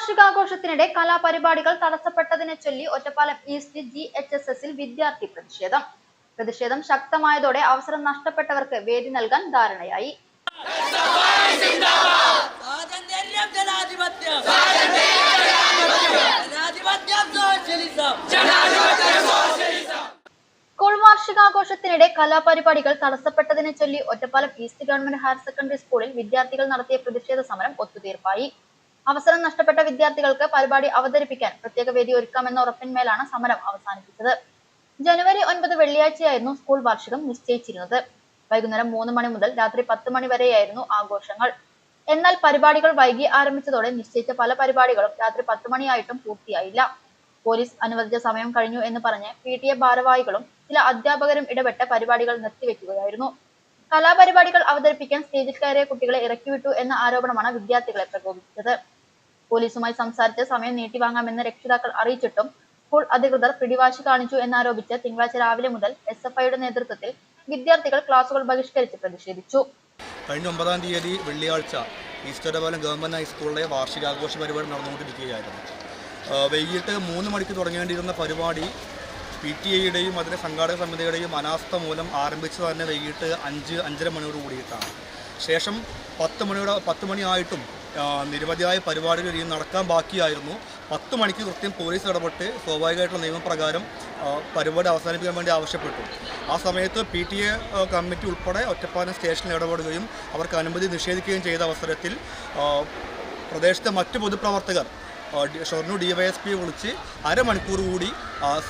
വാർഷികാഘോഷത്തിനിടെ കലാപരിപാടികൾ തടസ്സപ്പെട്ടതിനെ ചൊല്ലി ഒറ്റപ്പാലം ഈസ്റ്റ് GHSSൽ വിദ്യാർത്ഥി പ്രതിഷേധം ശക്തമായതോടെ അവസരം നഷ്ടപ്പെട്ടവർക്ക് വേദി നൽകാൻ ധാരണയായി. സ്കൂൾ വാർഷികാഘോഷത്തിനിടെ കലാപരിപാടികൾ തടസ്സപ്പെട്ടതിനെ ചൊല്ലി Ottapalam east government higher secondary സ്കൂളിൽ വിദ്യാർത്ഥികൾ നടത്തിയ പ്രതിഷേധ സമരം ഒത്തുതീർപ്പായി. അവസരം നഷ്ടപ്പെട്ട വിദ്യാർത്ഥികൾക്ക് പരിപാടി അവതരിപ്പിക്കാൻ പ്രത്യേക വേദി ഒരുക്കാമെന്ന ഉറപ്പിന്മേലാണ് സമരം അവസാനിപ്പിച്ചത്. ജനുവരി 9 വെള്ളിയാഴ്ചയായിരുന്നു സ്കൂൾ വാർഷികം നിശ്ചയിച്ചിരുന്നത്. വൈകുന്നേരം 3 മണി മുതൽ രാത്രി 10 മണി വരെയായിരുന്നു ആഘോഷങ്ങൾ. എന്നാൽ പരിപാടികൾ വൈകി ആരംഭിച്ചതോടെ നിശ്ചയിച്ച പല പരിപാടികളും രാത്രി 10 മണിയായിട്ടും പൂർത്തിയായില്ല. പോലീസ് അനുവദിച്ച സമയം കഴിഞ്ഞു എന്ന് പറഞ്ഞ് PTA ഭാരവാഹികളും ചില അധ്യാപകരും ഇടപെട്ട് പരിപാടികൾ നിർത്തിവെക്കുകയായിരുന്നു. കലാപരിപാടികൾ അവതരിപ്പിക്കാൻ സ്റ്റേജിൽ കയറിയ കുട്ടികളെ ഇറക്കിവിട്ടു എന്ന ആരോപണമാണ് വിദ്യാർത്ഥികളെ പ്രകോപിപ്പിച്ചത്. പോലീസുമായി സംസാരിച്ച് സമയം നീട്ടിവാങ്ങാമെന്ന് രക്ഷിതാക്കൾ അറിയിച്ചിട്ടും സ്കൂൾ അധികൃതർ പിടിവാശി കാണിച്ചു എന്നാരോപിച്ച് തിങ്കളാഴ്ച രാവിലെ മുതൽ SFIയുടെ നേതൃത്വത്തിൽ വിദ്യാർത്ഥികൾ ക്ലാസുകൾ ബഹിഷ്കരിച്ച് പ്രതിഷേധിച്ചു. കഴിഞ്ഞ 9-ാം തീയതി വെള്ളിയാഴ്ച ഈസ്റ്റ് ഒറ്റപ്പാലം ഗവൺമെന്റ് ഹൈസ്കൂളിലെ വാർഷികാഘോഷ പരിപാടി നടന്നുകൊണ്ടിരിക്കുകയായിരുന്നു. വൈകിട്ട് 3 മണിക്ക് തുടങ്ങേണ്ടിയിരുന്ന പരിപാടി PTA-യുടെയും അതിൻ്റെ സംഘാടക സമിതിയുടെയും അനാസ്ഥ മൂലം ആരംഭിച്ചു തന്നെ വൈകിട്ട് 5-5:30 മണിയോട് കൂടിയിട്ടാണ്. ശേഷം 10 മണിയായിട്ടും നിരവധിയായ പരിപാടികൾ ഇനി നടക്കാൻ ബാക്കിയായിരുന്നു. 10 മണിക്ക് കൃത്യം പോലീസ് ഇടപെട്ട് സ്വാഭാവികമായിട്ടുള്ള നിയമപ്രകാരം പരിപാടി അവസാനിപ്പിക്കാൻ വേണ്ടി ആവശ്യപ്പെട്ടു. ആ സമയത്ത് PTA കമ്മിറ്റി ഉൾപ്പെടെ ഒറ്റപ്പാലം സ്റ്റേഷനിൽ ഇടപെടുകയും അവർക്ക് അനുമതി നിഷേധിക്കുകയും ചെയ്ത അവസരത്തിൽ പ്രദേശത്തെ മറ്റ് പൊതുപ്രവർത്തകർ ഷൊർണൂർ DYSP വിളിച്ച് അരമണിക്കൂർ കൂടി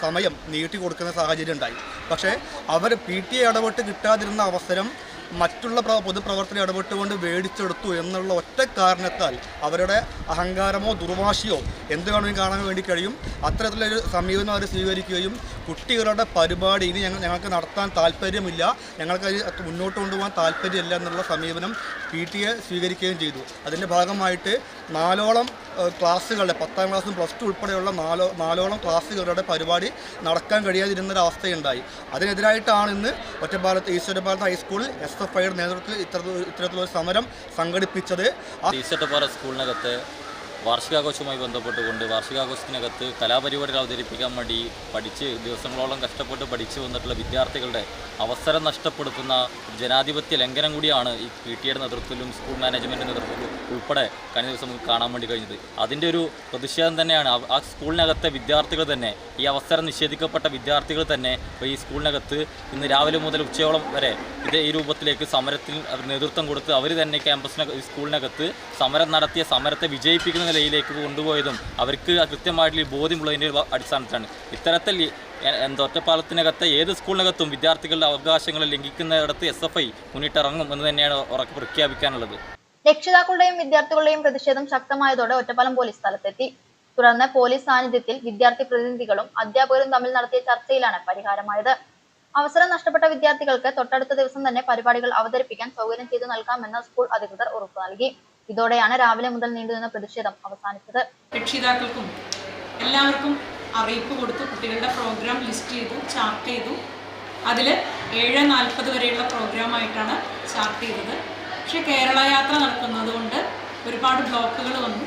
സമയം നീട്ടി കൊടുക്കുന്ന സാഹചര്യം ഉണ്ടായി. പക്ഷേ അവർ PTA ഇടപെട്ട് കിട്ടാതിരുന്ന അവസരം മറ്റുള്ള പൊതുപ്രവർത്തനം ഇടപെട്ടുകൊണ്ട് മേടിച്ചെടുത്തു എന്നുള്ള ഒറ്റ കാരണത്താൽ അവരുടെ അഹങ്കാരമോ ദുർവാശിയോ എന്ത് വേണമെങ്കിലും കാണാൻ വേണ്ടി കഴിയും. അത്തരത്തിലൊരു സമീപനം അവർ സ്വീകരിക്കുകയും കുട്ടികളുടെ പരിപാടി ഇനി ഞങ്ങൾക്ക് നടത്താൻ താല്പര്യമില്ല, ഞങ്ങൾക്കത് മുന്നോട്ട് കൊണ്ടുപോകാൻ താല്പര്യമില്ല എന്നുള്ള സമീപനം PTA സ്വീകരിക്കുകയും ചെയ്തു. അതിൻ്റെ ഭാഗമായിട്ട് 4ഓളം ക്ലാസ്സുകളുടെ 10ാം ക്ലാസ്സും +2 ഉൾപ്പെടെയുള്ള 4ഓളം ക്ലാസ്സുകളുടെ പരിപാടി നടക്കാൻ കഴിയാതിരുന്നൊരവസ്ഥയുണ്ടായി. അതിനെതിരായിട്ടാണ് ഇന്ന് ഈസ്റ്റ് ഒറ്റപ്പാലത്ത് ഹൈസ്കൂളിൽ SFIയുടെ നേതൃത്വത്തിൽ ഇത്തരത്തിലൊരു സമരം സംഘടിപ്പിച്ചത്. ഈസ്റ്റ് ഒറ്റപ്പാലം സ്കൂളിനകത്ത് വാർഷികാഘോഷവുമായി ബന്ധപ്പെട്ടുകൊണ്ട് വാർഷികാഘോഷത്തിനകത്ത് കലാപരിപാടികൾ അവതരിപ്പിക്കാൻ വേണ്ടി ദിവസങ്ങളോളം കഷ്ടപ്പെട്ട് പഠിച്ചു വന്നിട്ടുള്ള വിദ്യാർത്ഥികളുടെ അവസരം നഷ്ടപ്പെടുത്തുന്ന ജനാധിപത്യ ലംഘനം കൂടിയാണ് ഈ PTA-യുടെ നേതൃത്വത്തിലും സ്കൂൾ മാനേജ്മെൻറ്റിൻ്റെ നേതൃത്വത്തിലും ഉൾപ്പെടെ കഴിഞ്ഞ ദിവസം നമുക്ക് കാണാൻ വേണ്ടി കഴിഞ്ഞത്. അതിൻ്റെ ഒരു പ്രതിഷേധം തന്നെയാണ് ആ സ്കൂളിനകത്തെ വിദ്യാർത്ഥികൾ തന്നെ, ഈ അവസരം നിഷേധിക്കപ്പെട്ട വിദ്യാർത്ഥികൾ തന്നെ ഈ സ്കൂളിനകത്ത് ഇന്ന് രാവിലെ മുതൽ ഉച്ചയോളം വരെ ഈ രൂപത്തിലേക്ക് സമരത്തിൽ നേതൃത്വം കൊടുത്ത് അവർ തന്നെ സ്കൂളിനകത്ത് സമരം നടത്തിയ സമരത്തെ വിജയിപ്പിക്കുന്ന നിലയിലേക്ക് കൊണ്ടുപോയതും അവർക്ക് കൃത്യമായിട്ടുള്ള ബോധ്യമുള്ളതിൻ്റെ അടിസ്ഥാനത്തിലാണ്. ഇത്തരത്തിൽ ഒറ്റപ്പാലത്തിനകത്തെ ഏത് സ്കൂളിനകത്തും വിദ്യാർത്ഥികളുടെ അവകാശങ്ങൾ ലംഘിക്കുന്നിടത്ത് SFI മുന്നിട്ടിറങ്ങും എന്ന് തന്നെയാണ് ഉറപ്പ് പ്രഖ്യാപിക്കാനുള്ളത്. രക്ഷിതാക്കളുടെയും വിദ്യാർത്ഥികളുടെയും പ്രതിഷേധം ശക്തമായതോടെ ഒറ്റപ്പാലം പോലീസ് സ്ഥലത്തെത്തി. തുടർന്ന് പോലീസ് സാന്നിധ്യത്തിൽ വിദ്യാർത്ഥി പ്രതിനിധികളും അധ്യാപകരും തമ്മിൽ നടത്തിയ ചർച്ചയിലാണ് പരിഹാരമായത്. അവസരം നഷ്ടപ്പെട്ട വിദ്യാർത്ഥികൾക്ക് തൊട്ടടുത്ത ദിവസം തന്നെ പരിപാടികൾ അവതരിപ്പിക്കാൻ സൗകര്യം ചെയ്തു നൽകാമെന്ന് സ്കൂൾ അധികൃതർ ഉറപ്പു നൽകി. ഇതോടെയാണ് രാവിലെ മുതൽ നീണ്ടുനിന്ന പ്രതിഷേധം അവസാനിച്ചത്. രക്ഷിതാക്കൾക്കും എല്ലാവർക്കും അറിയിപ്പ് കൊടുത്തു, കുട്ടികളുടെ പ്രോഗ്രാം ലിസ്റ്റ് ചെയ്തു, ചാർട്ട് ചെയ്തു. അതിൽ 7:40 വരെയുള്ള പ്രോഗ്രാമായിട്ടാണ് ചാർട്ട് ചെയ്തത്. പക്ഷേ കേരള യാത്ര നടക്കുന്നത് കൊണ്ട് ഒരുപാട് ബ്ലോക്കുകൾ വന്നു,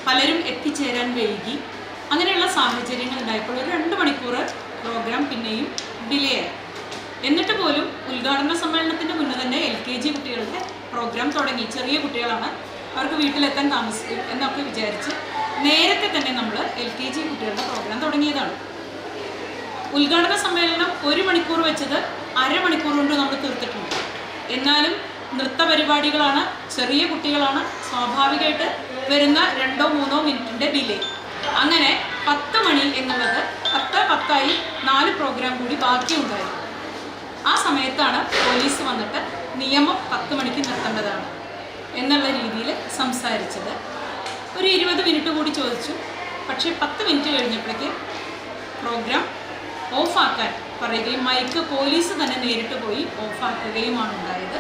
പലരും എത്തിച്ചേരാൻ വൈകി. അങ്ങനെയുള്ള സാഹചര്യങ്ങൾ ഉണ്ടായപ്പോൾ ഒരു 2 മണിക്കൂർ പ്രോഗ്രാം പിന്നെയും ഡിലേ ആയി. എന്നിട്ട് പോലും ഉദ്ഘാടന സമ്മേളനത്തിൻ്റെ മുന്നേ തന്നെ LKG കുട്ടികളുടെ പ്രോഗ്രാം തുടങ്ങി. ചെറിയ കുട്ടികളാണ്, അവർക്ക് വീട്ടിലെത്താൻ താമസിക്കും എന്നൊക്കെ വിചാരിച്ച് നേരത്തെ തന്നെ നമ്മൾ LKG കുട്ടികളുടെ പ്രോഗ്രാം തുടങ്ങിയതാണ്. ഉദ്ഘാടന സമ്മേളനം 1 മണിക്കൂർ വെച്ചത് അരമണിക്കൂർ കൊണ്ട് നമ്മൾ തീർത്തിട്ടുണ്ട്. എന്നാലും നൃത്ത പരിപാടികളാണ്, ചെറിയ കുട്ടികളാണ്, സ്വാഭാവികമായിട്ട് വരുന്ന 2-3 മിനിറ്റിൻ്റെ ഡിലേ. അങ്ങനെ 10 മണി എന്നുള്ളത് 10:10 4 പ്രോഗ്രാം കൂടി ബാക്കിയുണ്ടായിരുന്നു. ആ സമയത്താണ് പോലീസ് വന്നിട്ട് നിയമം 10 മണിക്ക് നിർത്തേണ്ടതാണ് എന്നുള്ള രീതിയിൽ സംസാരിച്ചത്. ഒരു 20 മിനിറ്റ് കൂടി ചോദിച്ചു. പക്ഷേ 10 മിനിറ്റ് കഴിഞ്ഞപ്പോഴേക്ക് പ്രോഗ്രാം ഓഫാക്കാൻ പറയുകയും മൈക്ക് പോലീസ് തന്നെ നേരിട്ട് പോയി ഓഫാക്കുകയുമാണ് ഉണ്ടായത്.